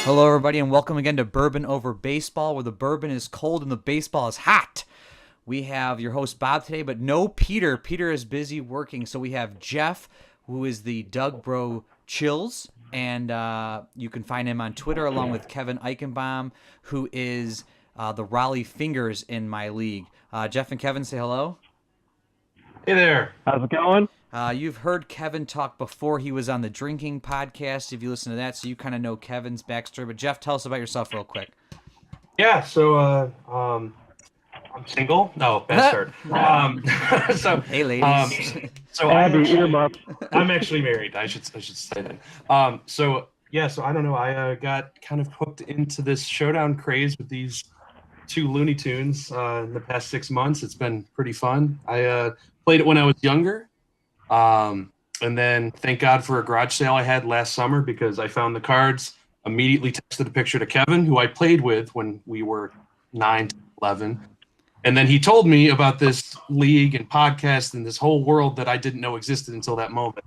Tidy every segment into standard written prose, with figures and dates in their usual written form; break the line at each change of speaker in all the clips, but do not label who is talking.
Hello, everybody, and welcome again to Bourbon Over Baseball, where the bourbon is cold and the baseball is hot. We have your host, Bob, today, but no Peter. Peter is busy working, so we have Jeff, who is the Doug Bro Chills, and you can find him on Twitter, along with Kevin Eichenbaum, who is the Raleigh Fingers in my league. Jeff and Kevin, say hello.
Hey there.
How's it going?
You've heard Kevin talk before. He was on the drinking podcast, if you listen to that, so you kind of know Kevin's backstory. But Jeff, tell us about yourself real quick.
Yeah, so I'm single. No, bad start.
Hey, ladies.
So
Abby, earmuffs.
I'm actually married. I should say that. So I don't know. I got kind of hooked into this Showdown craze with these two Looney Tunes in the past 6 months. It's been pretty fun. I played it when I was younger. And then thank God for a garage sale I had last summer because I found the cards, immediately texted a picture to Kevin, who I played with when we were 9 to 11. And then he told me about this league and podcast and this whole world that I didn't know existed until that moment.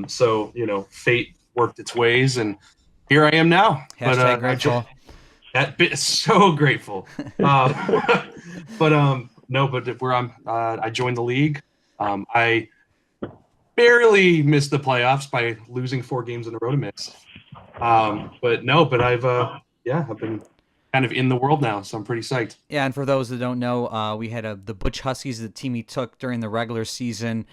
So, fate worked its ways and here I am now.
Hashtag grateful.
That bit so grateful. But where I joined the league. I barely missed the playoffs by losing 4 games in a row to Mets. But I've been kind of in the world now, so I'm pretty psyched.
Yeah, and for those that don't know, we had the Butch Huskies, the team he took during the regular season.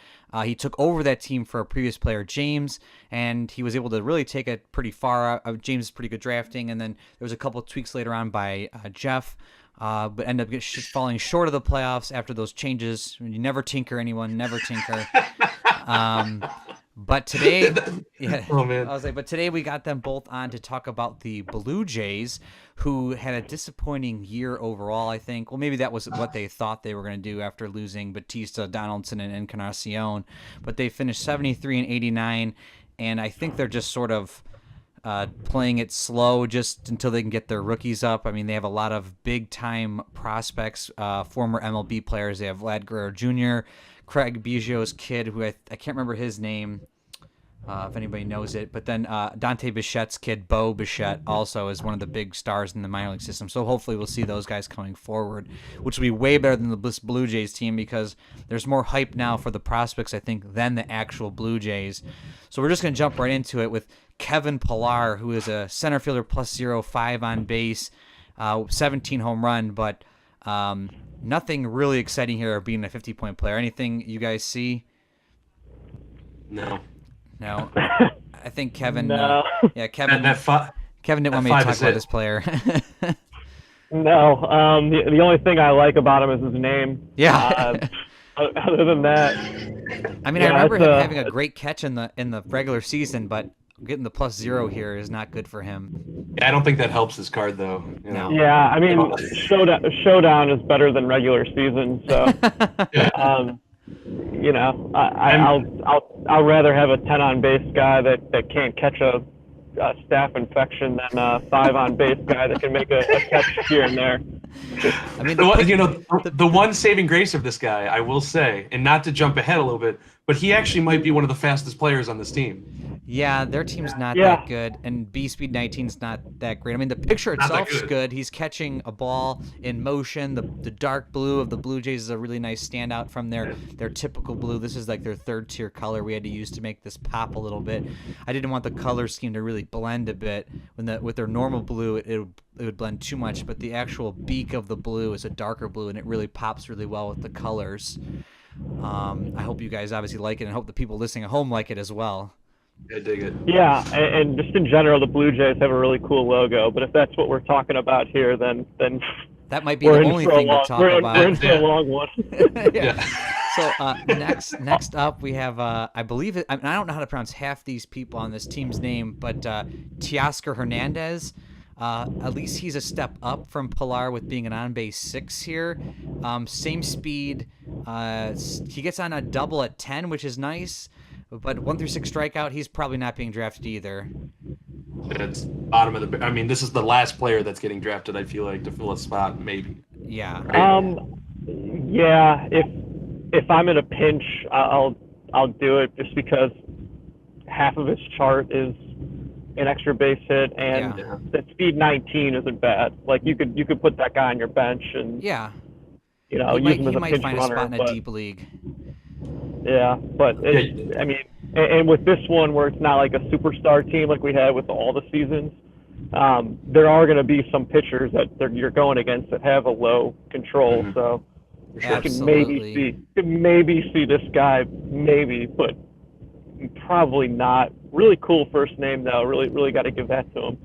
He took over that team for a previous player, James, and he was able to really take it pretty far. James is pretty good drafting, and then there was a couple of tweaks later on by Jeff, but ended up falling short of the playoffs after those changes. You never tinker, anyone, never tinker. But today,
Oh man,
but today we got them both on to talk about the Blue Jays, who had a disappointing year overall, I think. Well, maybe that was what they thought they were going to do after losing Batista, Donaldson, and Encarnacion. But they finished 73 and 89, and I think they're just sort of playing it slow just until they can get their rookies up. I mean, they have a lot of big-time prospects, former MLB players. They have Vlad Guerrero Jr., Craig Biggio's kid, who I can't remember his name, if anybody knows it. But then Dante Bichette's kid, Bo Bichette, also is one of the big stars in the minor league system. So hopefully we'll see those guys coming forward, which will be way better than the Blue Jays team because there's more hype now for the prospects, I think, than the actual Blue Jays. So we're just going to jump right into it with Kevin Pillar, who is a center fielder plus 0.5 on base, 17 home run, but nothing really exciting here being a 50-point player. Anything you guys see?
no.
I think Kevin.
No.
Kevin. Kevin didn't want me to talk about this player.
No. The only thing I like about him is his name.
Yeah.
Other than that,
I mean, I remember him having a great catch in the regular season, but getting the plus 0 here is not good for him.
I don't think that helps his card though.
No.
yeah, I mean, showdown is better than regular season, so I'll rather have a 10 on base guy that can't catch a staph infection than a 5 on base guy that can make a catch here and there.
I mean,
the one saving grace of this guy, I will say, and not to jump ahead a little bit, but he actually might be one of the fastest players on this team.
Yeah, their team's not that good, and B-Speed 19's not that great. I mean, the picture itself's good. He's catching a ball in motion. The dark blue of the Blue Jays is a really nice standout from their typical blue. This is like their third-tier color we had to use to make this pop a little bit. I didn't want the color scheme to really blend a bit. With their normal blue, it would blend too much, but the actual beak of the blue is a darker blue, and it really pops really well with the colors. I hope you guys obviously like it, and I hope the people listening at home like it as well.
I dig it.
Yeah, and just in general, the Blue Jays have a really cool logo. But if that's what we're talking about here, then
that might be the only thing to talk about.
We're in for a long one.
Yeah. So next up, we have I believe it. I don't know how to pronounce half these people on this team's name, but Teoscar Hernandez. At least he's a step up from Pillar with being an on-base 6 here. Same speed. He gets on a double at 10, which is nice. But 1 through 6 strikeout, he's probably not being drafted either.
It's bottom of the. I mean, this is the last player that's getting drafted. I feel like to fill a spot, maybe.
Yeah.
Yeah. If I'm in a pinch, I'll do it just because half of his chart is an extra base hit, and
Yeah.
that speed 19 isn't bad. Like you could put that guy on your bench and
Yeah.
use him as
He
a
might
pinch
find a
runner.
spot in a
But
deep league.
yeah, but
Yeah.
I mean, and with this one where it's not like a superstar team like we had with all the seasons, there are going to be some pitchers that you're going against that have a low control.
Mhm.
So
For sure.
you
Absolutely.
can maybe see this guy, maybe, but probably not. Really cool first name though. Really got to give that to him.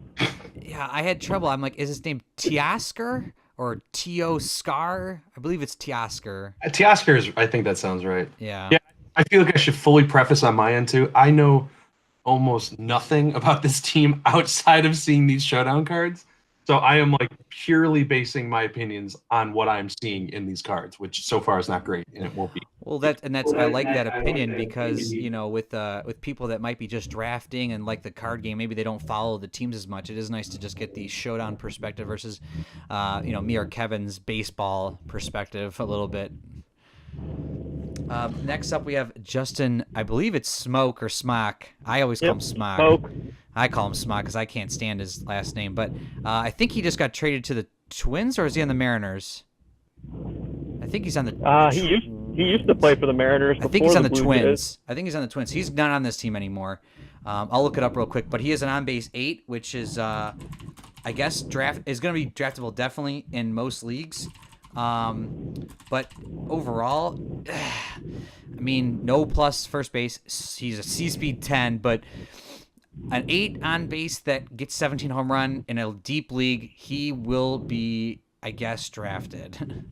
Yeah, I had trouble. I'm like, is his name Teoscar or Tio Scar? I believe it's Teoscar.
Teoscar I think that sounds right.
Yeah.
Yeah, I feel like I should fully preface on my end too. I know almost nothing about this team outside of seeing these showdown cards. So I am like purely basing my opinions on what I'm seeing in these cards, which so far is not great, and it won't be.
Well, that's I like that opinion because with people that might be just drafting and like the card game, maybe they don't follow the teams as much. It is nice to just get the showdown perspective versus, me or Kevin's baseball perspective a little bit. Next up, we have Justin. I believe it's Smoke or Smock. I always call him Smock.
Smoke.
I call him Smock because I can't stand his last name. But I think he just got traded to the Twins, or is he on the Mariners? I think he's on the.
He used to play for the Mariners.
I think he's on the
Blue
Twins.
Jays.
I think he's on the Twins. He's not on this team anymore. I'll look it up real quick. But he is an on-base 8, which is, I guess, is going to be draftable definitely in most leagues. But overall, I mean, no plus first base. He's a C-speed 10, but an 8 on base that gets 17 home run in a deep league, he will be, I guess, drafted.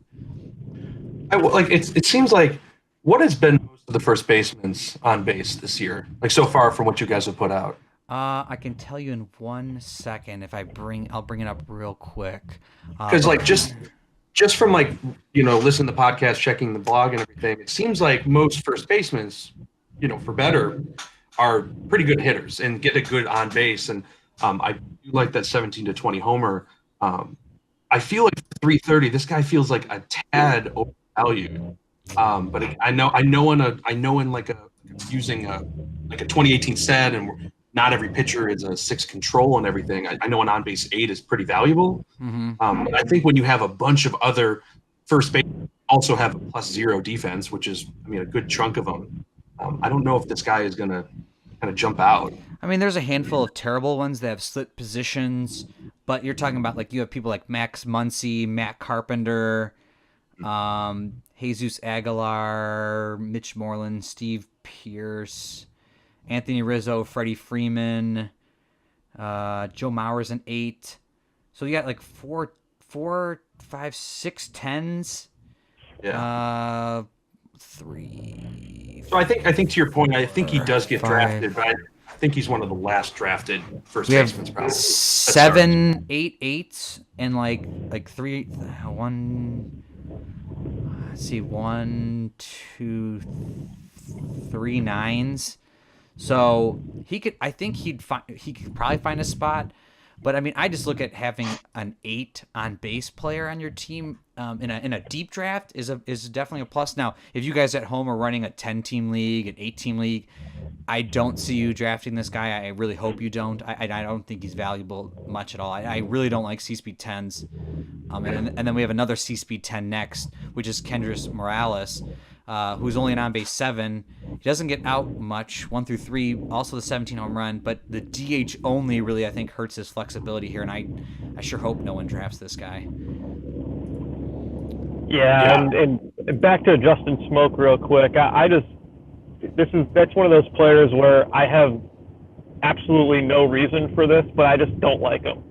It seems like what has been most of the first basemen's on base this year, like so far from what you guys have put out.
I can tell you in 1 second if I'll bring it up real quick.
Because just from listening to the podcast, checking the blog and everything, it seems like most first basemen, for better, are pretty good hitters and get a good on base. And I do like that 17 to 20 homer. I feel like 330. This guy feels like a tad overvalued. But I know in using a 2018 set, and not every pitcher is a 6 control and everything. I know an on base 8 is pretty valuable.
Mm-hmm.
But I think when you have a bunch of other first base also have a +0 defense, which is a good chunk of them. I don't know if this guy is going to kind of jump out.
I mean, there's a handful of terrible ones that have split positions, but you're talking about you have people like Max Muncy, Matt Carpenter, Jesus Aguilar, Mitch Moreland, Steve Pierce, Anthony Rizzo, Freddie Freeman, Joe Mauer's an 8. So you got 4, 5, 6 10s.
Yeah.
3.
So I think to your point, I think he does get
5.
drafted, but I think he's one of the last drafted first
We have
basemen. Probably
7, 8 8s and like 3, 1. Let's see, 1, 2, 3 9s. So I think he could probably find a spot. But I mean, I just look at having an 8 on base player on your team in a deep draft is definitely a plus. Now, if you guys at home are running a 10-team league, an 8-team league, I don't see you drafting this guy. I really hope you don't. I don't think he's valuable much at all. I really don't like C-Speed 10s. And then we have another C-Speed 10 next, which is Kendrys Morales, who's only an on-base 7. He doesn't get out much, 1 through 3, also the 17 home run, but the DH only really, I think, hurts his flexibility here, and I sure hope no one drafts this guy.
Yeah. And back to Justin Smoke real quick. That's one of those players where I have absolutely no reason for this, but I just don't like him.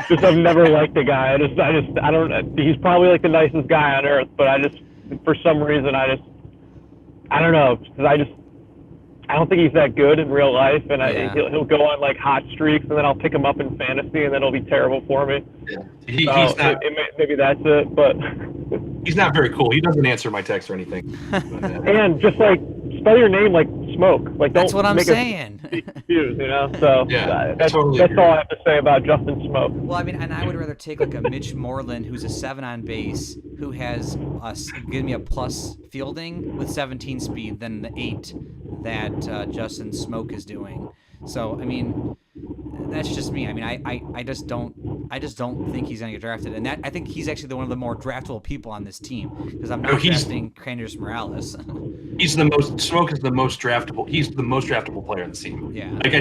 just I've never liked the guy. I don't. He's probably the nicest guy on earth, but for some reason I don't know, because I don't think he's that good in real life, and he'll go on hot streaks, and then I'll pick him up in fantasy, and then it'll be terrible for me.
Yeah.
Maybe that's it, but
he's not very cool. He doesn't answer my text or anything.
And just spell your name like Smoke.
That's what I'm
make
saying.
Confused, So
Yeah,
that's all I have to say about Justin Smoke.
Well, I mean, and I would rather take a Mitch Moreland, who's a 7 on base, who has give me a plus fielding with 17 speed, than the 8 that Justin Smoke is doing. So I mean, that's just me. I mean, I just don't think he's gonna get drafted, and that I think he's actually one of the more draftable people on this team because I'm
No,
not
he's
drafting Cranders Morales.
he's the most Smoke is the most draftable. He's the most draftable player on the team.
Yeah.
Like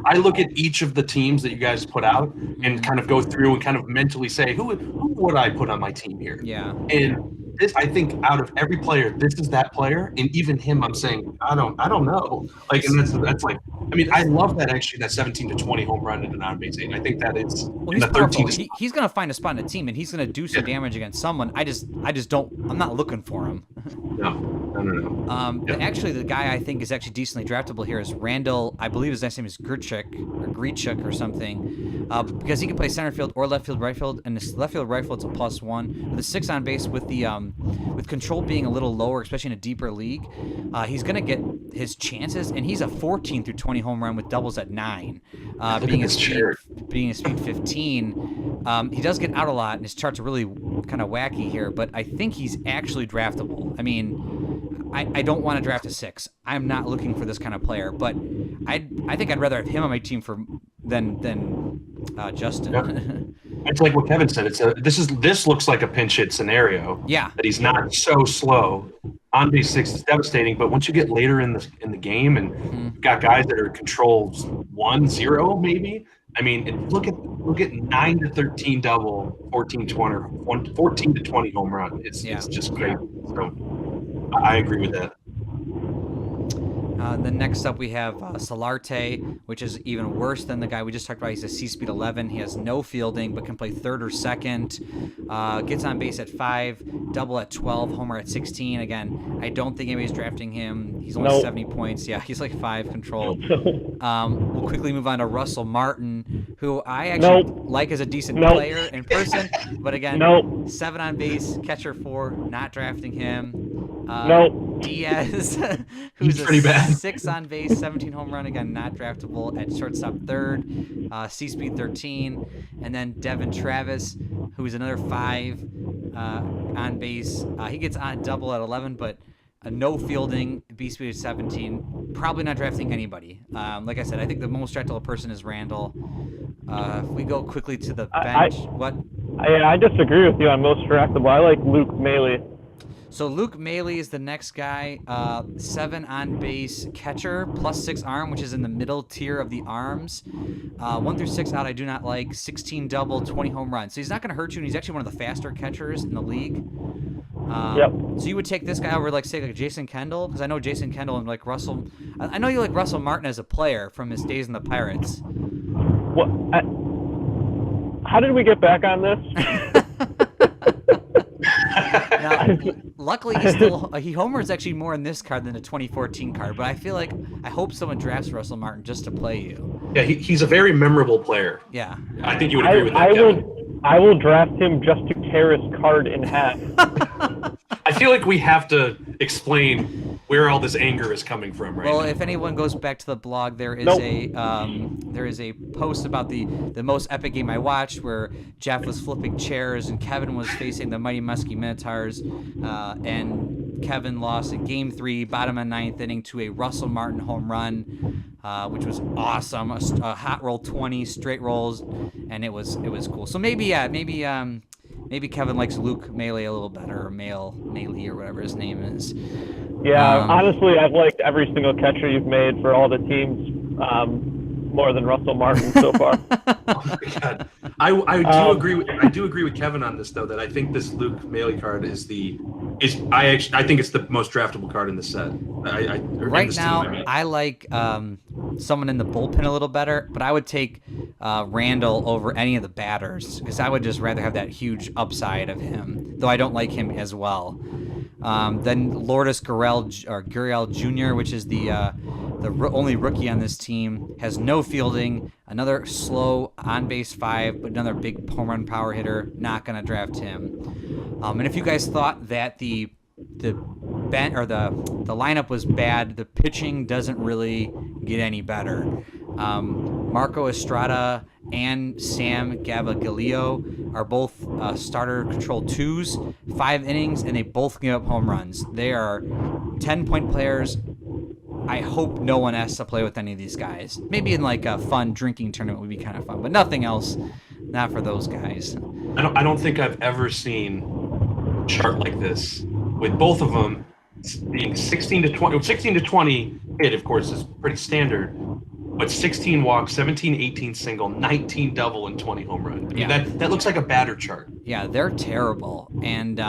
I look at each of the teams that you guys put out and kind of go through and kind of mentally say who would I put on my team here?
Yeah.
And this, I think, out of every player, this is that player, and even him, I'm saying I don't know. Like, and that's like, I mean, I love that actually that 17 to 20 home run and an on-base hit. I think that it's
Well,
in
he's
the 13
powerful.
to
He's gonna find a spot in the team, and he's gonna do some damage against someone. I just don't. I'm not looking for him.
no.
But actually, the guy I think is actually decently draftable here is Randall. I believe his next name is Grichuk or something, because he can play center field or left field, right field, and this left field, right field, it's a +1 with a 6 on base with the with control being a little lower, especially in a deeper league. He's gonna get his chances, and he's a 14 through 20 home run with doubles at 9, being his speed 15. He does get out a lot, and his charts are really kind of wacky here, but I think he's actually draftable. I mean, I don't want to draft a 6. I'm not looking for this kind of player, but I think I'd rather have him on my team than Justin.
Yep. It's like what Kevin said. This looks like a pinch hit scenario.
Yeah.
That he's not so slow. On base 6 is devastating, but once you get later in the game and you've got guys that are controls 1-0 maybe. I mean, look at 9 to 13 double, 14 to 20 home run. It's just great. So I agree with that.
Then next up we have Solarte, which is even worse than the guy we just talked about. He's a C-speed 11. He has no fielding, but can play third or second. Gets on base at 5, double at 12, homer at 16. Again, I don't think anybody's drafting him. He's only 70 points. Yeah, he's like 5 control. We'll quickly move on to Russell Martin, who I actually like as a decent player in person. But again, 7 on base, catcher 4, not drafting him. Diaz, who's
pretty bad.
6 on base, 17 home run, again, not draftable at shortstop 3rd, C-speed 13. And then Devin Travis, who is another 5 on base. He gets on double at 11, but no fielding, B-speed at 17. Probably not drafting anybody. Like I said, I think the most draftable person is Randall. If we go quickly to the bench,
I disagree with you on most draftable. I like Luke Maley.
So Luke Maley is the next guy, 7 on base catcher, +6 arm, which is in the middle tier of the arms. 1 through 6 out, I do not like. 16 double, 20 home runs. So he's not going to hurt you, and he's actually one of the faster catchers in the league. So you would take this guy over, like, say, like Jason Kendall, because I know Jason Kendall and like Russell. I know you like Russell Martin as a player from his days in the Pirates.
How did we get back on this?
Now, luckily, he homers actually more in this card than the 2014 card, but I hope someone drafts Russell Martin just to play you.
Yeah, he's a very memorable player.
Yeah.
I think you would agree with that,
I will draft him just to tear his card in half.
I feel like we have to explain where all this anger is coming from right now.
Well, if anyone goes back to the blog, there is a post about the most epic game I watched where Jeff was flipping chairs and Kevin was facing the Mighty Muskie Minotaurs, and Kevin lost in Game 3, bottom of 9th inning, to a Russell Martin home run, which was awesome. A hot roll 20 straight rolls, and it was cool. So maybe Kevin likes Luke Maley a little better, or Maley or whatever his name is.
Yeah, honestly, I've liked every single catcher you've made for all the teams more than Russell Martin so far.
Oh my God, I do agree with Kevin on this though. That I think this Luke Maley card I think it's the most draftable card in the set.
Right now, I like someone in the bullpen a little better, but I would take Randall over any of the batters because I would just rather have that huge upside of him, though I don't like him as well. Then Lourdes Gurriel Jr., which is the only rookie on this team, has no fielding, another slow on-base 5, but another big home run power hitter. Not going to draft him. And if you guys thought that the lineup was bad, the pitching doesn't really get any better. Marco Estrada and Sam Gaviglio are both starter control 2s, 5 innings, and they both give up home runs. They are 10-point players. I hope no one has to play with any of these guys. Maybe in like a fun drinking tournament would be kind of fun, but nothing else. Not for those guys.
I don't think I've ever seen a chart like this with both of them being 16 to 20. 16 to 20 hit, of course, is pretty standard, but 16 walk, 17, 18 single, 19 double, and 20 home run. I mean, that looks like a batter chart.
Yeah, they're terrible, and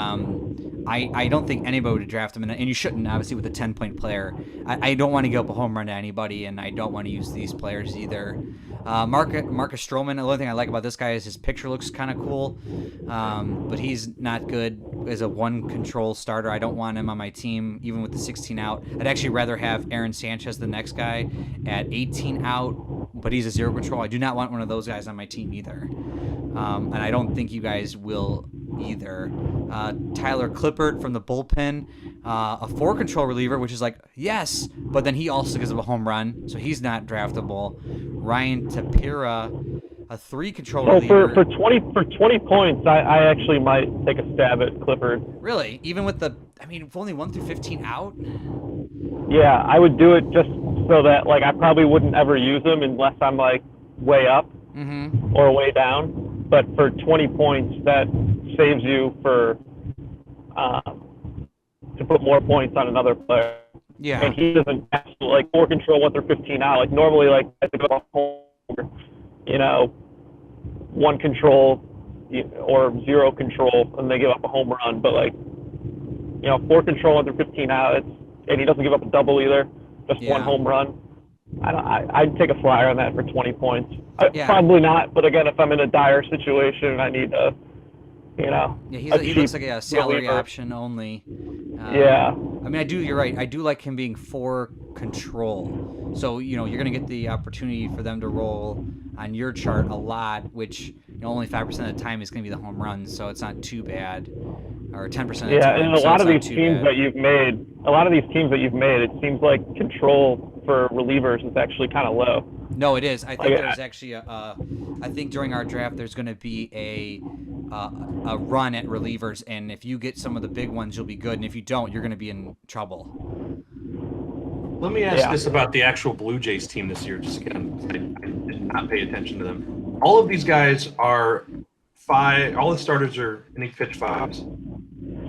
I don't think anybody would draft them, and you shouldn't, obviously, with a 10-point player. I don't want to give up a home run to anybody, and I don't want to use these players either. Marcus Stroman, the only thing I like about this guy is his picture looks kind of cool, but he's not good as a one-control starter. I don't want him on my team, even with the 16 out. I'd actually rather have Aaron Sanchez, the next guy, at 18 out, but he's a zero control. I do not want one of those guys on my team either, and I don't think you guys will either. Tyler Clippert from the bullpen, a 4-control reliever, which is like, yes, but then he also gives up a home run, so he's not draftable. Ryan Tapira, a 3-control reliever.
For 20 points, I actually might take a stab at Clippard.
Really? Even with only 1 through 15 out?
Yeah, I would do it just so that, like, I probably wouldn't ever use him unless I'm, like, way up or way down. But for 20 points, that saves you for to put more points on another player.
Yeah.
And he doesn't actually, like, 4 control 1 through 15 out. Like, normally, like, I have to go home, 1 control or 0 control, and they give up a home run. But, like, 4 control 1 through 15 out, and he doesn't give up a double either, just 1 home run. I'd take a flyer on that for 20 points. Probably not, but again, if I'm in a dire situation and I need a,
he looks like a salary option only. You're right. I do like him being 4 control. So, you're going to get the opportunity for them to roll on your chart a lot, which only 5% of the time is going to be the home runs, so it's not too bad. Or 10% of the time.
Yeah, and a lot of these teams that you've made, it seems like control for relievers is actually kind of low.
No, it is. I think there's actually I think during our draft there's going to be a run at relievers, and if you get some of the big ones, you'll be good, and if you don't, you're going to be in trouble.
Let me ask this about the actual Blue Jays team this year. Just again, I did not pay attention to them. All of these guys are 5. All the starters are inning pitch 5s,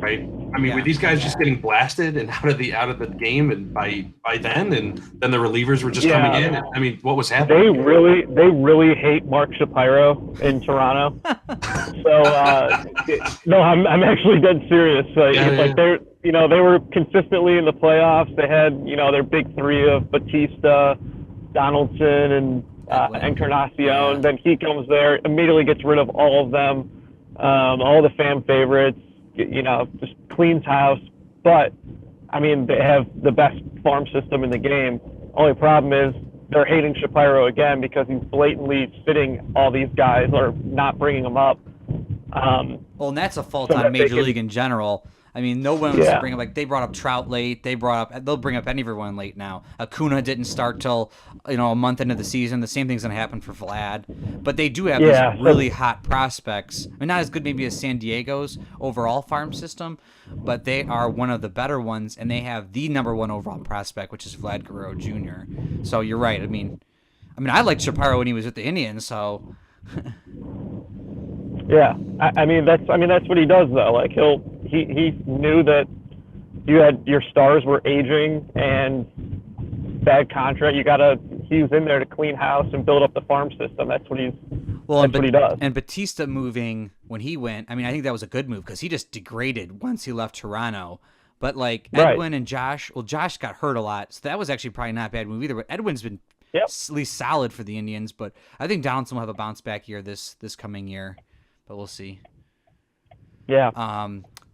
right? I mean, were these guys just getting blasted and out of the game, and by then, and then the relievers were just coming in? I mean, what was happening?
They really hate Mark Shapiro in Toronto. So no, I'm actually dead serious. They were consistently in the playoffs. They had their big 3 of Batista, Donaldson, and Encarnacion. Then he comes there, immediately gets rid of all of them, all the fan favorites. Just cleans house. But I mean, they have the best farm system in the game. Only problem is they're hating Shapiro again because he's blatantly sitting all these guys or not bringing them up.
And that's a fault on Major League in general. I mean, no one wants to bring up, like, they brought up Trout late. They'll bring up everyone late now. Acuna didn't start till, a month into the season. The same thing's going to happen for Vlad. But they do have these really hot prospects. I mean, not as good maybe as San Diego's overall farm system, but they are one of the better ones, and they have the number 1 overall prospect, which is Vlad Guerrero Jr. So you're right. I mean, I liked Shapiro when he was with the Indians, so...
Yeah, I mean that's what he does though. Like he knew that your stars were aging and bad contract. He was in there to clean house and build up the farm system. That's what what he does.
And Batista moving when he went, I think that was a good move because he just degraded once he left Toronto. But like Edwin and Josh, Josh got hurt a lot, so that was actually probably not a bad move either. But Edwin's been at least solid for the Indians. But I think Donaldson will have a bounce back year this coming year. But we'll see.
Yeah.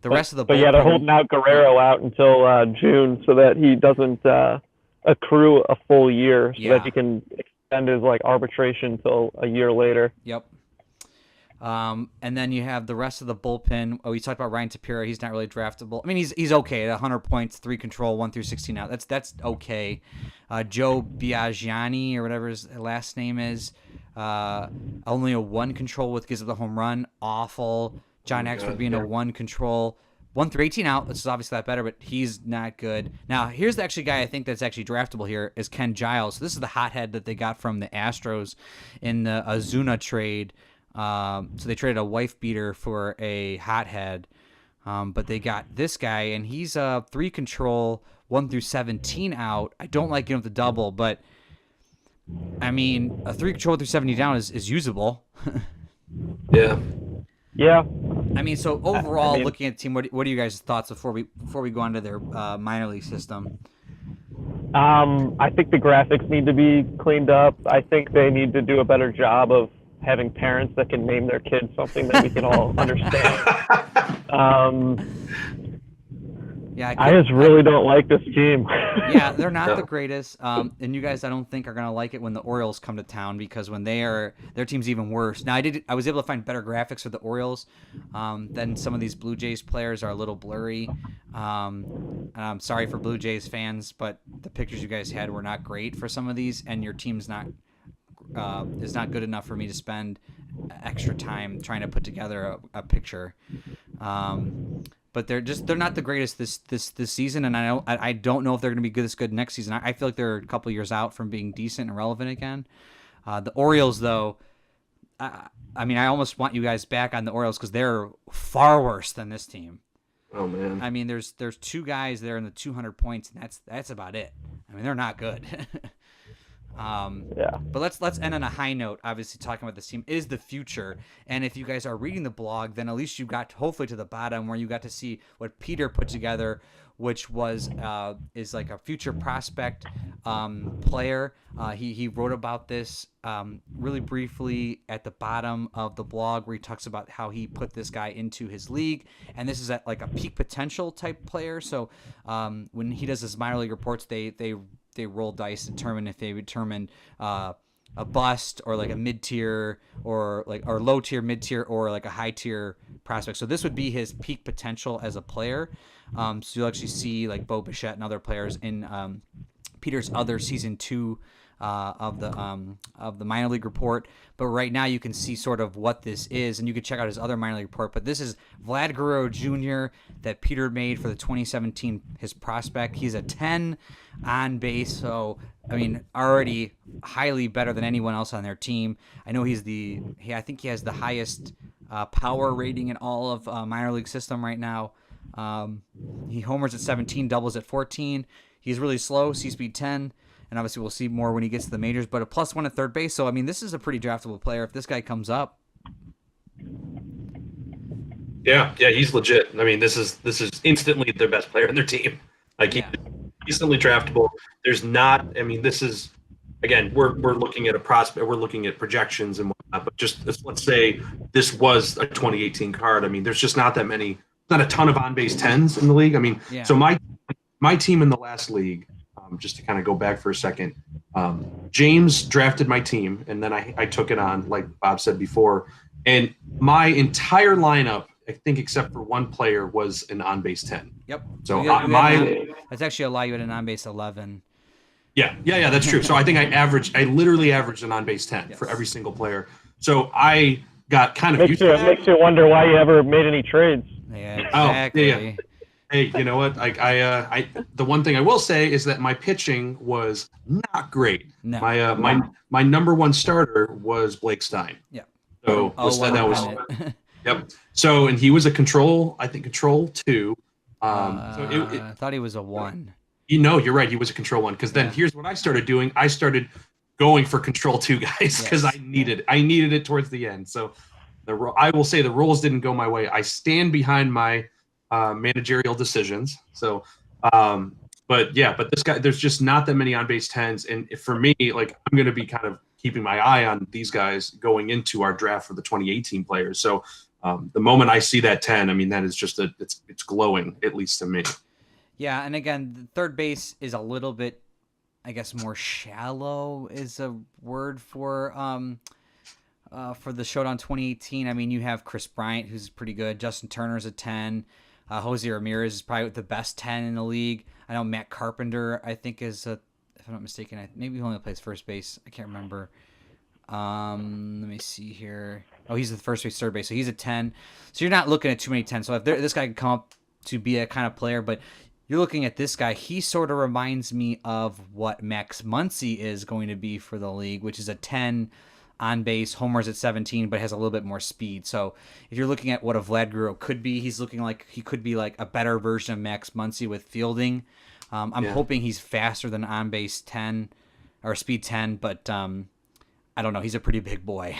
The rest of the
they're holding out Guerrero out until June so that he doesn't accrue a full year, so that he can extend his arbitration until a year later.
Yep. And then you have the rest of the bullpen. Oh, we talked about Ryan Tapira. He's not really draftable. I mean, he's okay at 100 points, 3 control, 1 through 16 out. That's okay. Joe Biaggiani or whatever his last name is. Only a 1 control with gives up the home run. Awful. John Axford being a 1 control. 1 through 18 out, which is obviously a lot better, but he's not good. Now, here's the actually guy I think that's actually draftable here is Ken Giles. So this is the hothead that they got from the Astros in the Azuna trade. So they traded a wife beater for a hothead, but they got this guy, and he's a 3 control, 1 through 17 out. I don't like him with the double, but I mean, a 3 control through 70 down is usable.
Yeah.
Yeah.
I mean, so overall, looking at the team, what are you guys' thoughts before we go on to their minor league system?
I think the graphics need to be cleaned up. I think they need to do a better job of having parents that can name their kids something that we can all understand.
Yeah,
I just really don't like this team.
Yeah, they're not the greatest, and you guys I don't think are gonna like it when the Orioles come to town, because when their team's even worse. Now I was able to find better graphics for the Orioles than some of these Blue Jays players are a little blurry. And I'm sorry for Blue Jays fans, but the pictures you guys had were not great for some of these, and your team's not is not good enough for me to spend extra time trying to put together a picture. But they're not the greatest this season, and I don't know if they're going to be this good next season. I feel like they're a couple years out from being decent and relevant again. The Orioles, though, I mean, I almost want you guys back on the Orioles because they're far worse than this team.
Oh man.
I mean, there's 2 guys there in the 200 points, and that's about it. I mean, they're not good.
Yeah.
But let's end on a high note. Obviously, talking about this team is the future, and if you guys are reading the blog, then at least you got hopefully to the bottom where you got to see what Peter put together, which was is like a future prospect player. He wrote about this really briefly at the bottom of the blog, where he talks about how he put this guy into his league, and this is at like a peak potential type player. So when he does his minor league reports, they roll dice to determine if they determine a bust or like a mid-tier or low tier, mid-tier, or like a high tier prospect. So this would be his peak potential as a player. So you'll actually see like Bo Bichette and other players in Peter's other season 2 of the minor league report. But right now you can see sort of what this is, and you can check out his other minor league report. But this is Vlad Guerrero Jr. that Peter made for the 2017 his prospect. He's a 10 on base, so I mean already highly better than anyone else on their team. I know I think he has the highest power rating in all of minor league system right now. He homers at 17, doubles at 14. He's really slow, C-speed 10. And obviously we'll see more when he gets to the majors, but a +1 at third base. So, I mean, this is a pretty draftable player if this guy comes up.
Yeah, he's legit. I mean, this is instantly their best player in their team. Like, he's instantly draftable. There's not, I mean, this is, again, we're looking at a prospect, we're looking at projections and whatnot, but just let's say this was a 2018 card. I mean, there's just not that many, not a ton of on-base 10s in the league. I mean, so my team in the last league, just to kind of go back for a second, James drafted my team, and then I took it on, like Bob said before. And my entire lineup, I think except for one player, was an on-base 10.
Yep.
So
that's actually allow you at an on-base 11.
Yeah, that's true. So I think I literally averaged an on-base 10 for every single player. So I got kind of used to that.
Makes you wonder why you ever made any trades.
Yeah, exactly.
Oh, yeah. Hey, you know what? I the one thing I will say is that my pitching was not great. No. My number 1 starter was Blake Stein.
Yeah.
So that was yep. So, and he was a control 2.
I thought he was a 1.
You're right. He was a control 1, because then here's what I started doing. I started going for control 2 guys because I needed it towards the end. So I will say the roles didn't go my way. I stand behind my managerial decisions. So, but this guy, there's just not that many on base 10s. And for me, like, I'm going to be kind of keeping my eye on these guys going into our draft for the 2018 players. So, the moment I see that 10, I mean, that is just it's glowing, at least to me. Yeah.
And again, the third base is a little bit, I guess, more shallow is a word for the Showdown 2018. I mean, you have Chris Bryant, who's pretty good. Justin Turner's a 10. Jose Ramirez is probably the best 10 in the league. I know Matt Carpenter, I think, is if I'm not mistaken, maybe he only plays first base. I can't remember. Let me see here. Oh, he's the first base, third base, so he's a 10. So you're not looking at too many 10s. So if this guy can come up to be that kind of player, but you're looking at this guy. He sort of reminds me of what Max Muncy is going to be for the league, which is a 10 on base, homers at 17, but has a little bit more speed. So if you're looking at what a Vlad Guerrero could be, he's looking like he could be like a better version of Max Muncy with fielding. I'm hoping he's faster than on base 10 or speed 10, but I don't know. He's a pretty big boy.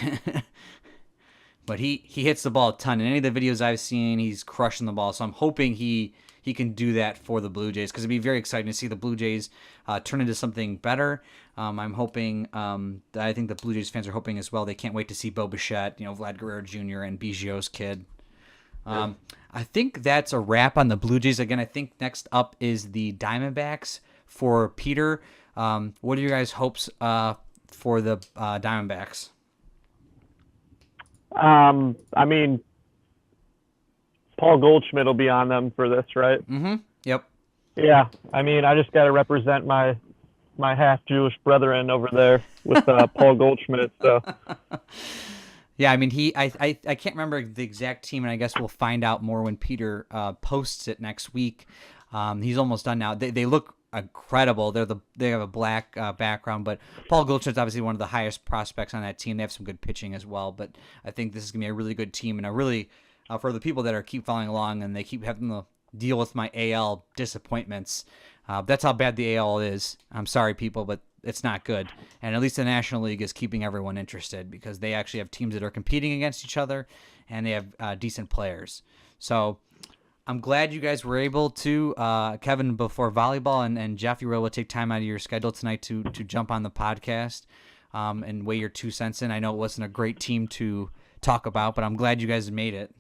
But he hits the ball a ton. In any of the videos I've seen, he's crushing the ball. So I'm hoping he can do that for the Blue Jays, because it'd be very exciting to see the Blue Jays turn into something better. I'm hoping, I think the Blue Jays fans are hoping as well. They can't wait to see Bo Bichette, Vlad Guerrero Jr. and Biggio's kid. I think that's a wrap on the Blue Jays. Again, I think next up is the Diamondbacks for Peter. What are your guys' hopes for the Diamondbacks?
I mean, Paul Goldschmidt will be on them for this, right?
Mm-hmm. Yep.
Yeah. I mean, I just got to represent my half Jewish brethren over there with Paul Goldschmidt. So.
Yeah, I mean, I can't remember the exact team, and I guess we'll find out more when Peter posts it next week. He's almost done now. They look incredible. They have a black background, but Paul Goldschmidt's obviously one of the highest prospects on that team. They have some good pitching as well, but I think this is gonna be a really good team, and a really for the people that keep following along and they keep having to deal with my AL disappointments. That's how bad the AL is. I'm sorry, people, but it's not good. And at least the National League is keeping everyone interested, because they actually have teams that are competing against each other, and they have decent players. So I'm glad you guys were able to, Kevin, before volleyball, and Jeff, you were able to take time out of your schedule tonight to jump on the podcast and weigh your 2 cents in. I know it wasn't a great team to talk about, but I'm glad you guys made it.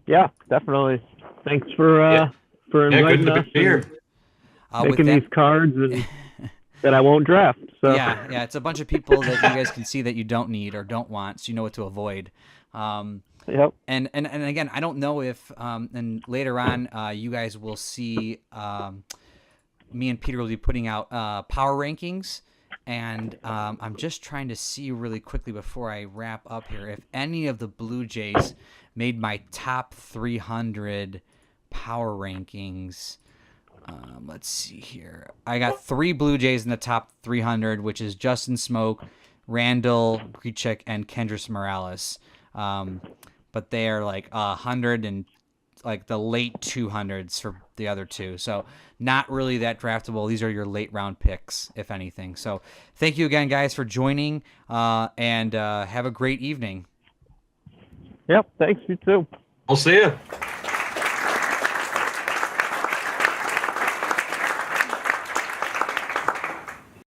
Yeah, definitely. Thanks for inviting us. Making these cards that I won't draft. So.
Yeah, it's a bunch of people that you guys can see that you don't need or don't want, so you know what to avoid.
Yep.
And again, I don't know if and later on you guys will see me and Peter will be putting out power rankings, and I'm just trying to see really quickly before I wrap up here if any of the Blue Jays made my top 300 power rankings. Let's see here. I got 3 Blue Jays in the top 300, which is Justin Smoke, Randall Grichuk, and Kendrys Morales. But they are like 100 and like the late 200s for the other two. So not really that draftable. These are your late round picks, if anything. So thank you again, guys, for joining, and have a great evening.
Yep. Thanks. You too.
We'll see you.